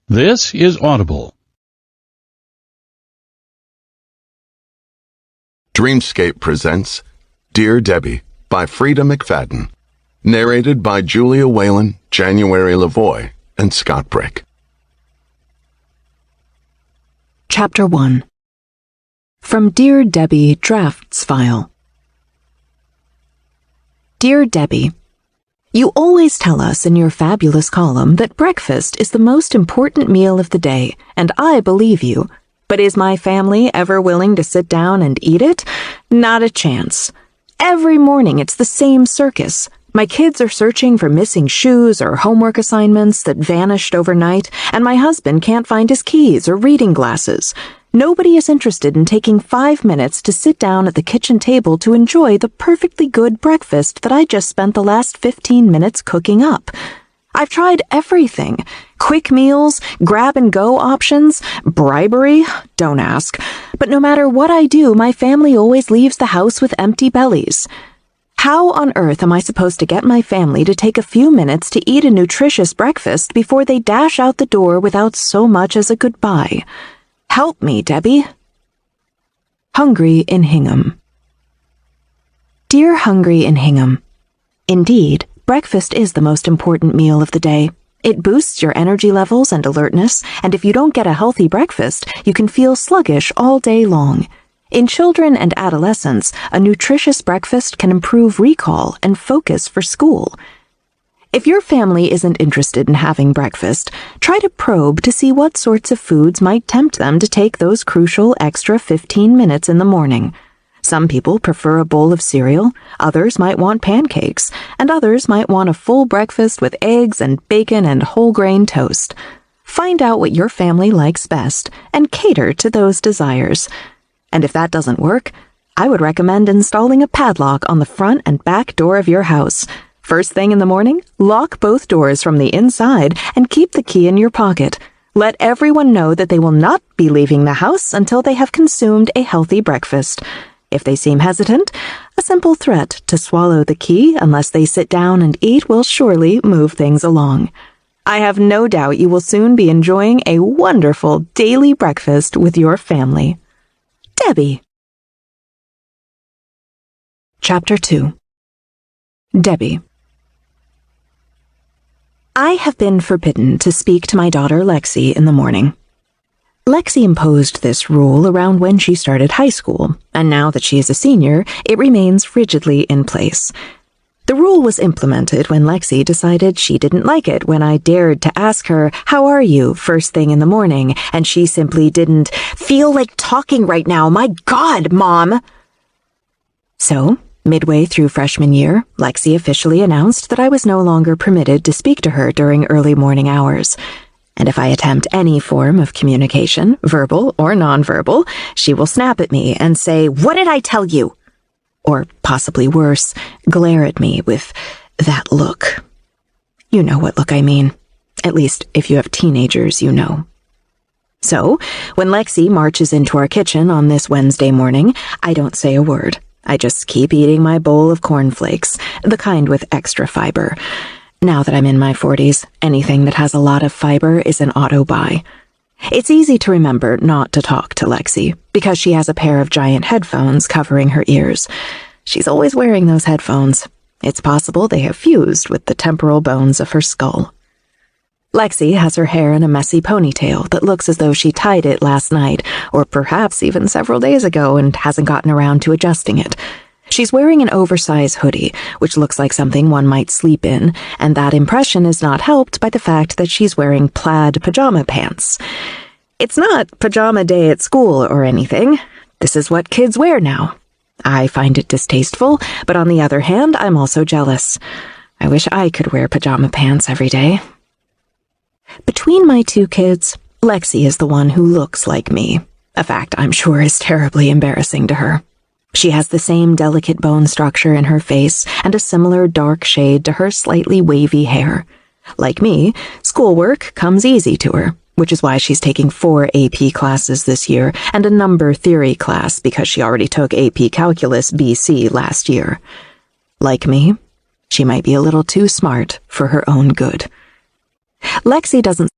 This is Audible. Dreamscape presents Dear Debbie by Freida McFadden. Narrated by Julia Whalen, January Lavoie, and Scott Brick. Chapter 1. From Dear Debbie Drafts File. Dear Debbie, you always tell us in your fabulous column that breakfast is the most important meal of the day, and I believe you. But is my family ever willing to sit down and eat it? Not a chance. Every morning it's the same circus. My kids are searching for missing shoes or homework assignments that vanished overnight, and my husband can't find his keys or reading glasses. Nobody is interested in taking 5 minutes to sit down at the kitchen table to enjoy the perfectly good breakfast that I just spent the last 15 minutes cooking up. I've tried everything. Quick meals, grab-and-go options, bribery, don't ask. But no matter what I do, my family always leaves the house with empty bellies. How on earth am I supposed to get my family to take a few minutes to eat a nutritious breakfast before they dash out the door without so much as a goodbye? Help me, Debbie. Hungry in Hingham. Dear Hungry in Hingham, indeed, breakfast is the most important meal of the day. It boosts your energy levels and alertness, and if you don't get a healthy breakfast, you can feel sluggish all day long. In children and adolescents, a nutritious breakfast can improve recall and focus for school. If your family isn't interested in having breakfast, try to probe to see what sorts of foods might tempt them to take those crucial extra 15 minutes in the morning. Some people prefer a bowl of cereal, others might want pancakes, and others might want a full breakfast with eggs and bacon and whole grain toast. Find out what your family likes best and cater to those desires. And if that doesn't work, I would recommend installing a padlock on the front and back door of your house. First thing in the morning, lock both doors from the inside and keep the key in your pocket. Let everyone know that they will not be leaving the house until they have consumed a healthy breakfast. If they seem hesitant, a simple threat to swallow the key unless they sit down and eat will surely move things along. I have no doubt you will soon be enjoying a wonderful daily breakfast with your family. Debbie. Chapter 2. Debbie. I have been forbidden to speak to my daughter Lexi in the morning. Lexi imposed this rule around when she started high school, and now that she is a senior, it remains rigidly in place. The rule was implemented when Lexi decided she didn't like it when I dared to ask her, "How are you?" first thing in the morning, and she simply didn't feel like talking right now. My God, Mom! So, midway through freshman year, Lexi officially announced that I was no longer permitted to speak to her during early morning hours. And if I attempt any form of communication, verbal or nonverbal, she will snap at me and say, "What did I tell you?" Or, possibly worse, glare at me with that look. You know what look I mean. At least, if you have teenagers, you know. So, when Lexi marches into our kitchen on this Wednesday morning, I don't say a word. I just keep eating my bowl of cornflakes, the kind with extra fiber. Now that I'm in my 40s, anything that has a lot of fiber is an auto-buy. It's easy to remember not to talk to Lexi, because she has a pair of giant headphones covering her ears. She's always wearing those headphones. It's possible they have fused with the temporal bones of her skull. Lexi has her hair in a messy ponytail that looks as though she tied it last night, or perhaps even several days ago and hasn't gotten around to adjusting it. She's wearing an oversized hoodie, which looks like something one might sleep in, and that impression is not helped by the fact that she's wearing plaid pajama pants. It's not pajama day at school or anything. This is what kids wear now. I find it distasteful, but on the other hand, I'm also jealous. I wish I could wear pajama pants every day. Between my two kids, Lexi is the one who looks like me, a fact I'm sure is terribly embarrassing to her. She has the same delicate bone structure in her face and a similar dark shade to her slightly wavy hair. Like me, schoolwork comes easy to her, which is why she's taking 4 AP classes this year and a number theory class because she already took AP Calculus BC last year. Like me, she might be a little too smart for her own good. Lexi doesn't